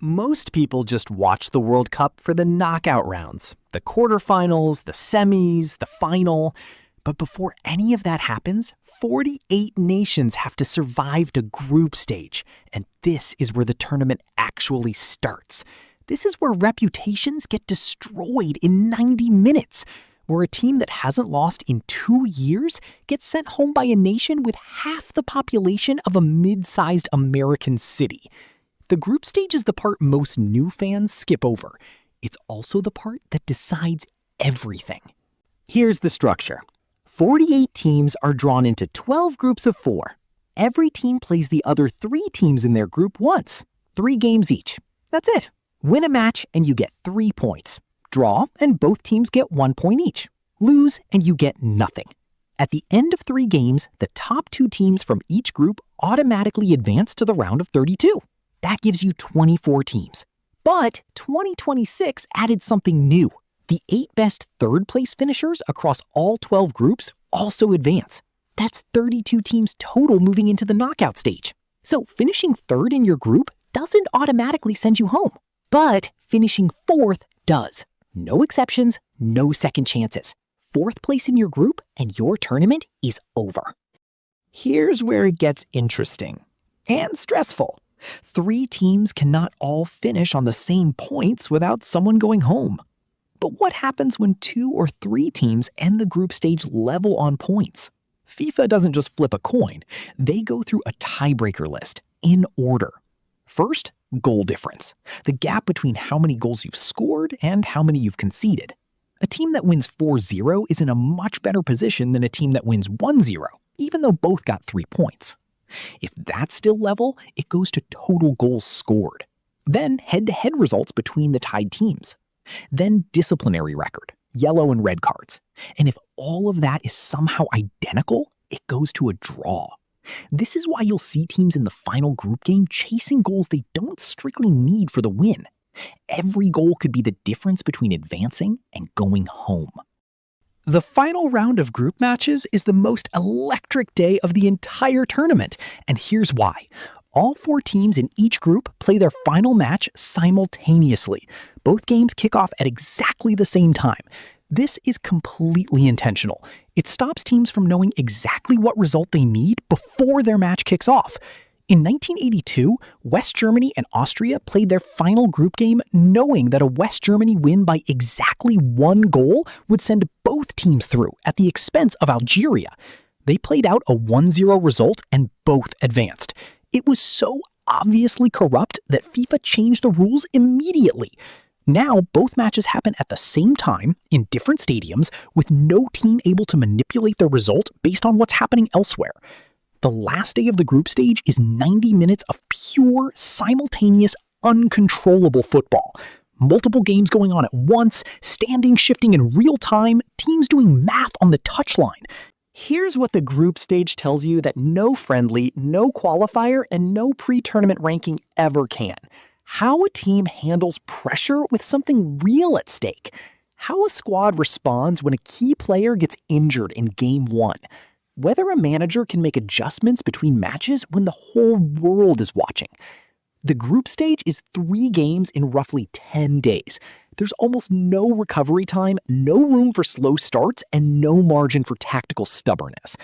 Most people just watch the World Cup for the knockout rounds, the quarterfinals, the semis, the final. But before any of that happens, 48 nations have to survive to group stage. And this is where the tournament actually starts. This is where reputations get destroyed in 90 minutes, where a team that hasn't lost in 2 years gets sent home by a nation with half the population of a mid-sized American city. The group stage is the part most new fans skip over. It's also the part that decides everything. Here's the structure. 48 teams are drawn into 12 groups of 4. Every team plays the other 3 teams in their group once. 3 games each. That's it. Win a match and you get 3 points. Draw and both teams get 1 point each. Lose and you get nothing. At the end of 3 games, the top 2 teams from each group automatically advance to the round of 32. That gives you 24 teams. But 2026 added something new. The 8 best third-place finishers across all 12 groups also advance. That's 32 teams total moving into the knockout stage. So finishing third in your group doesn't automatically send you home. But finishing 4th does. No exceptions, no second chances. 4th place in your group and your tournament is over. Here's where it gets interesting and stressful. 3 teams cannot all finish on the same points without someone going home. But what happens when 2 or 3 teams end the group stage level on points? FIFA doesn't just flip a coin. They go through a tiebreaker list in order. First, goal difference, the gap between how many goals you've scored and how many you've conceded. A team that wins 4-0 is in a much better position than a team that wins 1-0, even though both got 3 points. If that's still level, it goes to total goals scored. Then head-to-head results between the tied teams. Then disciplinary record, yellow and red cards. And if all of that is somehow identical, it goes to a draw. This is why you'll see teams in the final group game chasing goals they don't strictly need for the win. Every goal could be the difference between advancing and going home. The final round of group matches is the most electric day of the entire tournament, and here's why. All 4 teams in each group play their final match simultaneously. Both games kick off at exactly the same time. This is completely intentional. It stops teams from knowing exactly what result they need before their match kicks off. In 1982, West Germany and Austria played their final group game knowing that a West Germany win by exactly 1 goal would send both teams through at the expense of Algeria. They played out a 1-0 result and both advanced. It was so obviously corrupt that FIFA changed the rules immediately. Now, both matches happen at the same time in different stadiums with no team able to manipulate their result based on what's happening elsewhere. The last day of the group stage is 90 minutes of pure, simultaneous, uncontrollable football. Multiple games going on at once, standings shifting in real time, teams doing math on the touchline. Here's what the group stage tells you that no friendly, no qualifier, and no pre-tournament ranking ever can. How a team handles pressure with something real at stake. How a squad responds when a key player gets injured in Game 1. Whether a manager can make adjustments between matches when the whole world is watching. The group stage is 3 games in roughly 10 days. There's almost no recovery time, no room for slow starts, and no margin for tactical stubbornness.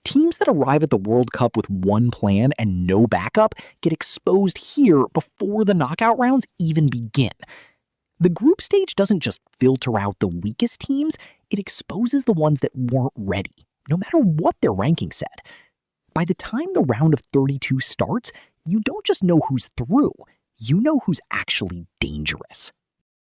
Teams that arrive at the World Cup with one plan and no backup get exposed here before the knockout rounds even begin. The group stage doesn't just filter out the weakest teams, it exposes the ones that weren't ready, no matter what their ranking said. By the time the round of 32 starts, you don't just know who's through, you know who's actually dangerous.